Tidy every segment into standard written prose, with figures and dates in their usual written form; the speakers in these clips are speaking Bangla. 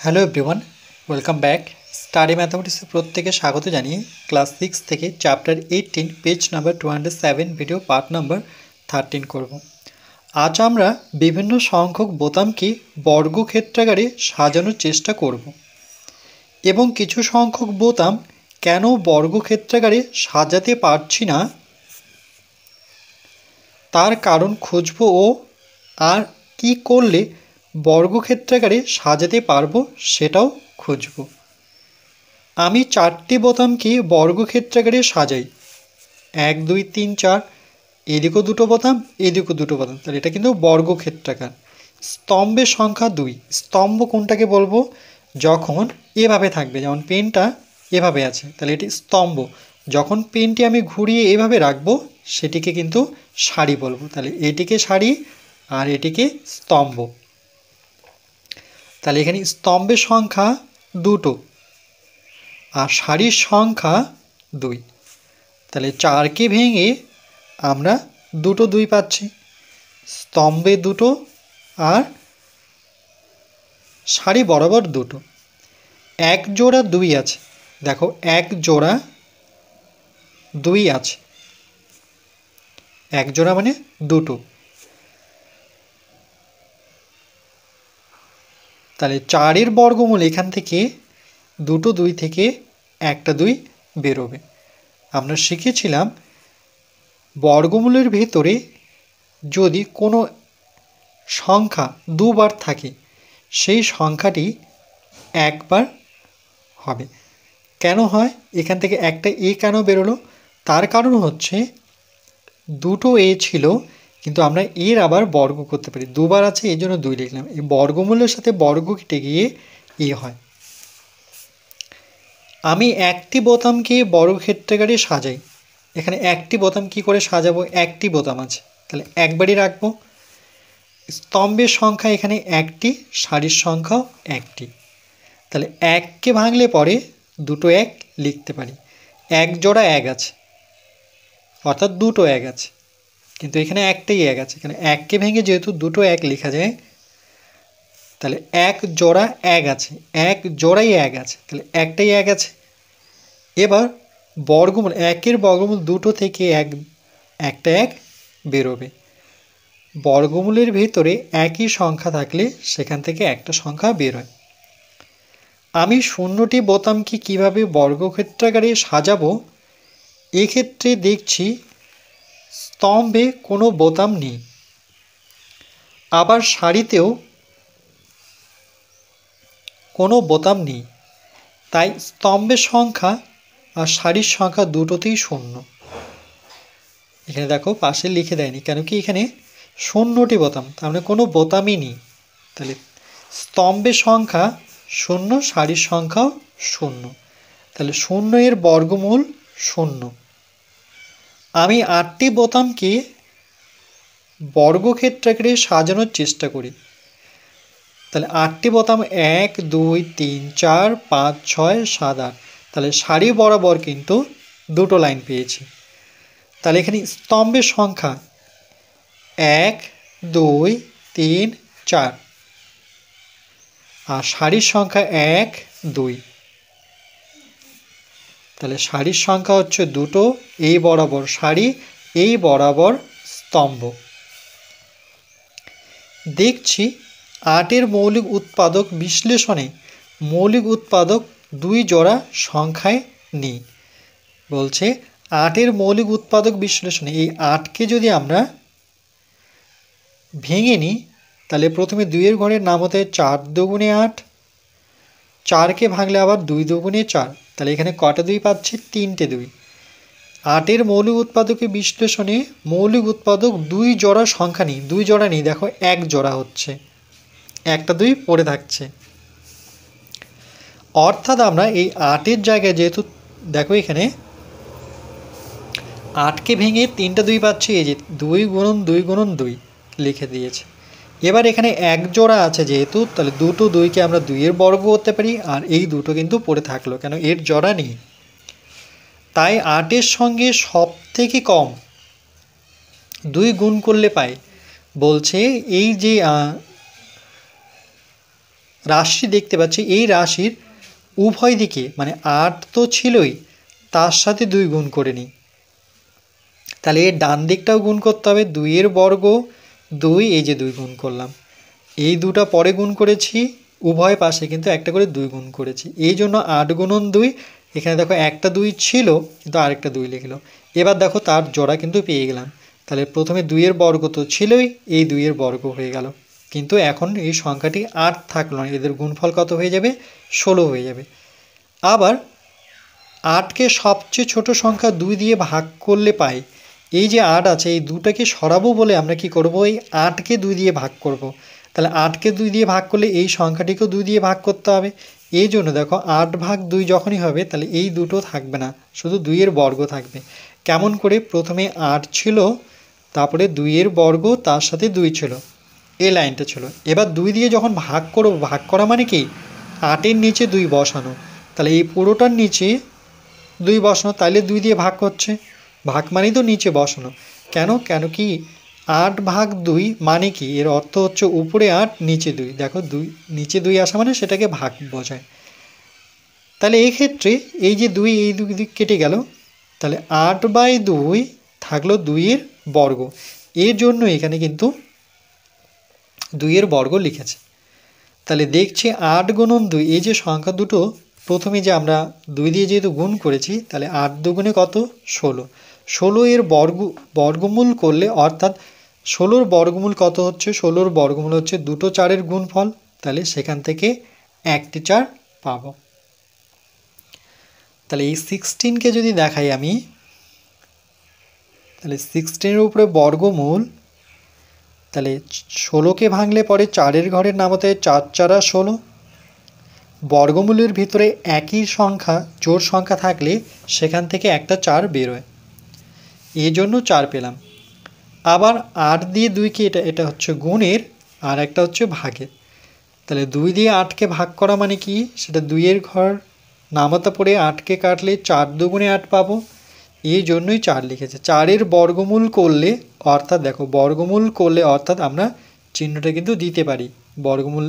Hello everyone, welcome back. Study ম্যাথামেটিক্সে প্রত্যেকে স্বাগত জানিয়ে ক্লাস 6 থেকে chapter 18 page number 207 video part number 13 করব। আজ আমরা বিভিন্ন সংখ্যক বোতামকে বর্গক্ষেত্রাকারে সাজানোর চেষ্টা করব এবং কিছু সংখ্যক বোতাম কেন বর্গক্ষেত্রাকারে সাজাতে পারছি না তার কারণ খুঁজব ও আর কি করলে বর্গক্ষেত্রাকারে সাজাতে পারবো সেটাও খুঁজব। আমি 4টি বোতামকে বর্গক্ষেত্রাকারে সাজাই, 1 2 3 4, এদিকেও দুটো বোতাম এদিকেও দুটো বোতাম, তাহলে এটা কিন্তু বর্গক্ষেত্রাকার। স্তম্ভের সংখ্যা 2। স্তম্ভ কোনটাকে বলবো? যখন এভাবে থাকবে, যেমন পেনটা এভাবে আছে তাহলে এটি স্তম্ভ। যখন পেনটি আমি ঘুরিয়ে এভাবে রাখবো সেটিকে কিন্তু সারি বলবো। তাহলে এটিকে সারি আর এটিকে স্তম্ভ। তাহলে এখানে স্তম্ভের সংখ্যা 2 আর সারির সংখ্যা 2। তাহলে 4কে ভেঙে আমরা 2 2 পাচ্ছি, স্তম্ভে 2 আর সারি বরাবর 2। এক জোড়া 2 আছে, দেখো এক জোড়া 2 আছে, এক জোড়া মানে 2। তাহলে 4-এর বর্গমূল এখান থেকে 2 2 থেকে একটা 2 বেরোবে। আমরা শিখেছিলাম বর্গমূলের ভেতরে যদি কোনো সংখ্যা 2 বার থাকে সেই সংখ্যাটি একবার হবে। কেন হয়? এখান থেকে একটা এ কেন বেরোলো? তার কারণ হচ্ছে 2 এ ছিল কিন্তু আমরা এর আবার বর্গ করতে পারি, 2 বার আছে এই জন্য 2 লিখলাম। এই বর্গমূলের সাথে বর্গ কেটে গিয়ে এ হয়। আমি একটি বোতামকে বর্গক্ষেত্রাকারে সাজাই। এখানে একটি বোতাম কি করে সাজাবো? একটি বোতাম আছে তাহলে একবারই রাখবো। স্তম্ভের সংখ্যা এখানে একটি, সারির সংখ্যাও একটি। তাহলে 1কে ভাঙলে পরে 2 1 লিখতে পারি। এক জোড়া 1 আছে অর্থাৎ 2 1 আছে, কিন্তু এখানে একটাই 1 আছে। এখানে 1কে ভেঙে যেহেতু 2 1 লেখা যায় তাহলে এক জোড়া 1 আছে, এক জোড়াই 1 আছে, তাহলে একটাই 1 আছে। এবার বর্গমূল, 1-এর বর্গমূল 2 থেকে একটা 1 বেরোবে। বর্গমূলের ভেতরে একই সংখ্যা থাকলে সেখান থেকে একটা সংখ্যা বেরোয়। আমি 0টি বোতামকে কিভাবে বর্গক্ষেত্রাকারে সাজাবো? এক্ষেত্রে দেখছি স্তম্ভে কোনো বোতাম নেই, আবার সারিতেও কোনো বোতাম নেই, তাই স্তম্ভের সংখ্যা আর সারির সংখ্যা দুটোতেই 0। এখানে দেখো পাশে লিখে দেয়নি, কেন কি এখানে 0টি বোতাম, তার মানে কোনো বোতামই নেই। তাহলে স্তম্ভের সংখ্যা 0, সারির সংখ্যাও 0, তাহলে 0-এর বর্গমূল 0। আমি 8টি বোতামকে বর্গক্ষেত্রাকারে সাজানোর চেষ্টা করি। তাহলে 8টি বোতাম 1 2 3 4 5 6 7 8, তাহলে সারি বরাবর কিন্তু 2 লাইন পেয়েছি। তাহলে এখানে স্তম্ভের সংখ্যা 1 2 3 4 আর সারির সংখ্যা 1 2। তাহলে সারির সংখ্যা হচ্ছে 2, এই বরাবর সারি, এই বরাবর স্তম্ভ। দেখছি 8-এর মৌলিক উৎপাদক বিশ্লেষণে মৌলিক উৎপাদক 2 জোড়া সংখ্যায় নেই। বলছে 8-এর মৌলিক উৎপাদক বিশ্লেষণে এই 8কে যদি আমরা ভেঙে নিই তাহলে প্রথমে 2-এর ঘরের নাম হতে 4 2 8, 4কে ভাঙলে আবার 2 2 4, তাহলে এখানে কটা 2 পাচ্ছি? 3টে 2। 8-এর মৌলিক উৎপাদকের বিশ্লেষণে মৌলিক উৎপাদক 2 জোড়া সংখ্যা নেই, 2 জোড়া নেই, দেখো 1 জোড়া হচ্ছে, একটা 2 পড়ে থাকছে। অর্থাৎ আমরা এই 8-এর জায়গায় যেহেতু দেখো এখানে 8কে ভেঙে 3টা 2 পাচ্ছি, এই যে 2 গুণন 2 গুণন 2 লিখে দিয়েছে। এবার এখানে 1 জোড়া আছে যেহেতু, তাহলে 2 2কে আমরা 2-এর বর্গ করতে পারি, আর এই 2 কিন্তু পড়ে থাকলো কেন? এর জোড়া নেই। তাই 8-এর সঙ্গে সব থেকে কম 2 গুণ করলে পাই। বলছে এই যে রাশি দেখতে পাচ্ছি, এই রাশির উভয় দিকে মানে 8 তো ছিলই, তার সাথে 2 গুণ করে নিই। তাহলে এর ডান দিকটাও গুণ করতে হবে, 2 বর্গ 2, এই যে 2 গুণ করলাম, এই দুটা পরে গুণ করেছি, উভয় পাশে কিন্তু একটা করে 2 গুণ করেছি, এই জন্য 8 গুণন 2। এখানে দেখো একটা 2 ছিল কিন্তু আরেকটা 2 লিখলো। এবার দেখো তার জোড়া কিন্তু পেয়ে গেলাম। তাহলে প্রথমে 2 বর্গ তো ছিলই, এই 2 বর্গ হয়ে গেল, কিন্তু এখন এই সংখ্যাটি 8 থাকলো না, এদের গুণফল কত হয়ে যাবে? 16 হয়ে যাবে। আবার 8কে সবচেয়ে ছোট সংখ্যা 2 দিয়ে ভাগ করলে পাই, এই যে 8 আছে এই 2টাকে সরাবো বলে আমরা কি করব, এই 8কে 2 দিয়ে ভাগ করব। তাহলে 8কে 2 দিয়ে ভাগ করলে এই সংখ্যাটিকেও 2 দিয়ে ভাগ করতে হবে। এই জন্য দেখো 8 ভাগ 2 যখনই হবে তাহলে এই দুটো থাকবে না, শুধু 2 বর্গ থাকবে। কেমন করে? প্রথমে 8 ছিল, তারপরে 2 বর্গ, তার সাথে 2 ছিল, এই লাইনটা ছিল। এবার 2 দিয়ে যখন ভাগ করব, ভাগ করা মানে কি 8-এর নিচে 2 বসানো, তাহলে এই পুরোটার নিচে 2 বসানো, তাইলে 2 দিয়ে ভাগ করছে, ভাগ মানেই তো নিচে বসানো। কেন? কেন কি 8 ভাগ 2 মানে কি, এর অর্থ হচ্ছে উপরে 8 নিচে 2, দেখো 2 নিচে 2 আসা মানে সেটাকে ভাগ বোঝায়। তাহলে এই ক্ষেত্রে এই যে 2, এই 2 দিক কেটে গেল, তাহলে 8/2 থাকলো 2 বর্গ, এর জন্য এখানে কিন্তু 2 বর্গ লিখেছে। তাহলে দেখছি 8 গুণন 2, এই যে সংখ্যা দুটো প্রথমে যে আমরা 2 দিয়ে যেহেতু গুণ করেছি, তাহলে 8 দুগুণে কত? 16। 16 বর্গমূল করলে, অর্থাৎ 16 বর্গমূল কত হচ্ছে? 16 বর্গমূল হচ্ছে দুটো 4-এর গুণফল, তাহলে সেখান থেকে একটি 4 পাবো। তাহলে এই 16কে যদি দেখাই আমি, তাহলে 16-এর উপরে বর্গমূল, তাহলে 16কে ভাঙলে পরে 4-এর ঘরের নামতে 4×4 = 16। বর্গমূলের ভিতরে একই সংখ্যা জোড় সংখ্যা থাকলে সেখান থেকে একটা 4 বেরোয়, এই জন্য 4 পেলাম। আবার 8 দিয়ে 2কে, এটা হচ্ছে গুণের আর একটা হচ্ছে ভাগের। তাহলে 2 দিয়ে 8কে ভাগ করা মানে কি, সেটা 2-এর ঘর নামাতে পড়ে 8কে কাটলে 4 দুগুণে 8 পাবো, এই জন্যই 4 লিখেছে। 4-এর বর্গমূল করলে, অর্থাৎ দেখো বর্গমূল করলে, অর্থাৎ আমরা চিহ্নটা কিন্তু দিতে পারি, বর্গমূল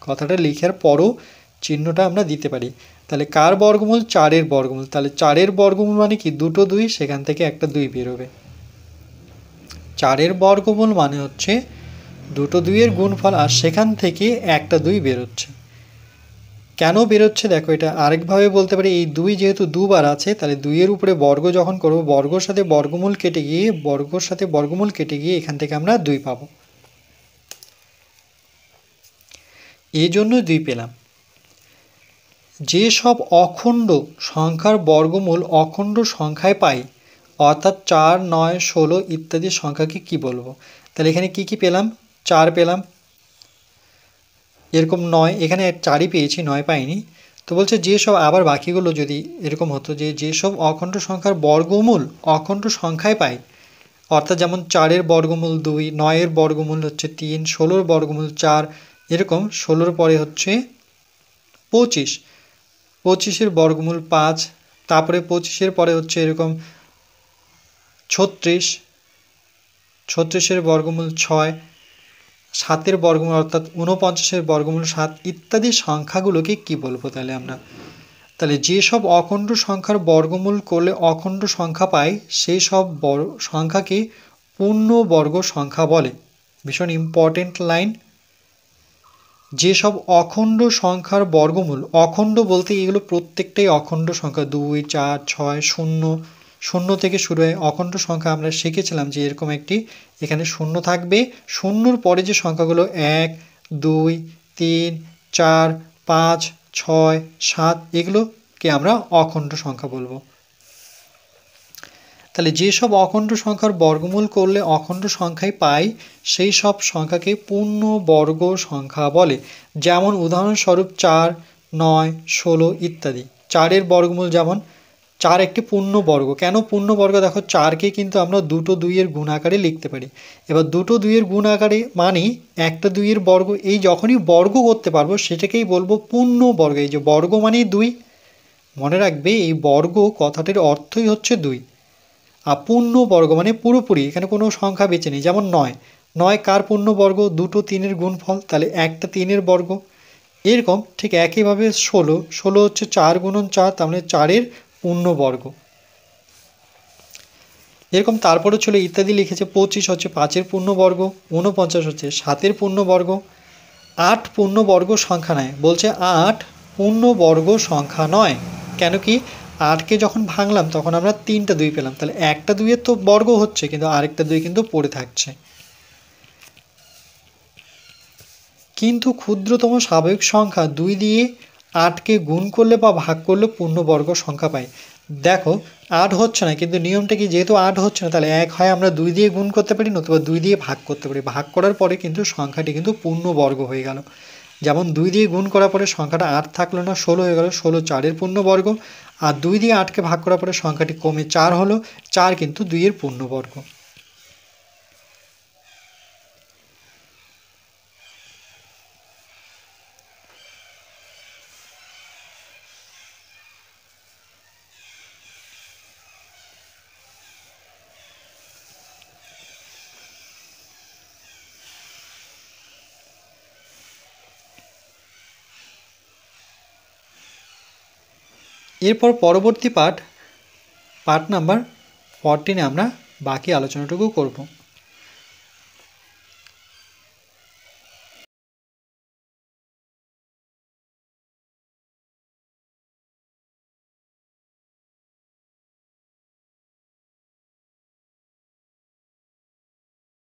কথাটা লিখার পরও চিহ্নটা আমরা দিতে পারি। তাহলে কার বর্গমূল? 4-এর বর্গমূল। তাহলে 4-এর বর্গমূল মানে কি, দুটো 2, সেখান থেকে একটা 2 বেরোবে। 4-এর বর্গমূল মানে হচ্ছে দুটো 2-এর গুণফল, আর সেখান থেকে একটা 2 বেরোচ্ছে। কেন বেরোচ্ছে দেখো, এটা আরেকভাবে বলতে পারি, এই 2 যেহেতু 2 বার আছে, তাহলে 2-এর উপরে বর্গ যখন করব, বর্গর সাথে বর্গমূল কেটে গিয়ে এখান থেকে আমরা 2 পাবো, এই জন্য 2 পেলাম। যে সব অখণ্ড সংখ্যার বর্গমূল অখণ্ড সংখ্যায় পাই, অর্থাৎ 4, 9, 16 ইত্যাদি সংখ্যাকে কি বলবো? তাহলে এখানে কি পেলাম? 4 পেলাম, এরকম 9, এখানে 4ই পেয়েছি, 9 পাইনি। তো বলছে যেসব, আবার বাকিগুলো যদি এরকম হতো যে যেসব অখণ্ড সংখ্যার বর্গমূল অখণ্ড সংখ্যায় পাই, অর্থাৎ যেমন 4-এর বর্গমূল 2, 9-এর বর্গমূল হচ্ছে 3, 16-এর বর্গমূল 4, এরকম 16-এর পরে হচ্ছে 25, 25-এর বর্গমূল 5, তারপরে 25-এর পরে হচ্ছে এরকম 36, 36-এর বর্গমূল 6, 7-এর বর্গমূল অর্থাৎ 49-এর বর্গমূল 7 ইত্যাদি সংখ্যাগুলোকে কি বলবো তাহলে আমরা? তাহলে যেসব অখণ্ড সংখ্যার বর্গমূল করলে অখণ্ড সংখ্যা পাই, সেই সব সংখ্যাকে পূর্ণবর্গ সংখ্যা বলে। ভীষণ ইম্পর্টেন্ট লাইন। যেসব অখণ্ড সংখ্যার বর্গমূল, অখণ্ড বলতে এগুলো প্রত্যেকটাই অখণ্ড সংখ্যা, 2, 4, 6, 0, 0 থেকে শুরু হয় অখণ্ড সংখ্যা। আমরা শিখেছিলাম যে এরকম একটি এখানে 0 থাকবে, 0-র পরে যে সংখ্যাগুলো 1, 2, 3, 4, 5, 6, 7 এগুলোকে আমরা অখণ্ড সংখ্যা বলবো। তাহলে যেসব অখণ্ড সংখ্যার বর্গমূল করলে অখণ্ড সংখ্যায় পাই, সেই সব সংখ্যাকে পূর্ণবর্গ সংখ্যা বলে। যেমন উদাহরণস্বরূপ 4, 9, 16 ইত্যাদি। 4-এর বর্গমূল যেমন 4 একটি পূর্ণবর্গ। কেন পূর্ণবর্গ? দেখো 4কে কিন্তু আমরা দুটো 2-এর গুণ আকারে লিখতে পারি। এবার দুটো 2-এর গুণ আকারে মানে একটা 2-এর বর্গ, এই যখনই বর্গ করতে পারবো সেটাকেই বলবো পূর্ণবর্গ। এই যে বর্গ মানেই 2, মনে রাখবে এই বর্গ কথাটির অর্থই হচ্ছে 2। আর পূর্ণবর্গ মানে পুরোপুরি, এখানে কোনো সংখ্যা বেঁচে নেই। যেমন 9, 9 কার পূর্ণবর্গ? দুটো 3-এর গুণফল, তাহলে একটা 3-এর বর্গ। এরকম ঠিক একইভাবে 16 হচ্ছে 4 গুণন 4, তার মানে 4-এর পূর্ণবর্গ। এরকম তারপরে ছিল ইত্যাদি লিখেছে। 25 হচ্ছে 5-এর পূর্ণবর্গ, 49 হচ্ছে 7-এর পূর্ণবর্গ। 8 পূর্ণবর্গ সংখ্যা নয়, বলছে 8 পূর্ণবর্গ সংখ্যা নয়। কেন কি, 8কে যখন ভাঙলাম তখন আমরা 3টা 2 পেলাম, তাহলে একটা 2-এর তো বর্গ হচ্ছে কিন্তু আরেকটা 2 কিন্তু পড়ে থাকছে। কিন্তু ক্ষুদ্রতম স্বাভাবিক সংখ্যা 2 দিয়ে 8কে গুণ করলে বা ভাগ করলে পূর্ণবর্গ সংখ্যা পাই। দেখো 8 হচ্ছে না, কিন্তু নিয়মটা কি, যেহেতু 8 হচ্ছে না তাহলে এক হয় আমরা 2 দিয়ে গুণ করতে পারি, নতুবা 2 দিয়ে ভাগ করতে পারি। ভাগ করার পরে কিন্তু সংখ্যাটি কিন্তু পূর্ণবর্গ হয়ে গেল। যেমন 2 দিয়ে গুণ করার পরে সংখ্যাটা 8 থাকলো না, 16 হয়ে গেল, 16 4-এর পূর্ণবর্গ। আর 2 দিয়ে 8কে ভাগ করার পরে সংখ্যাটি কমে 4 হলো, 4 কিন্তু 2-এর পূর্ণবর্গ। এরপর পরবর্তী পার্ট নাম্বার 14-এ আমরা বাকি আলোচনাটুকু করব।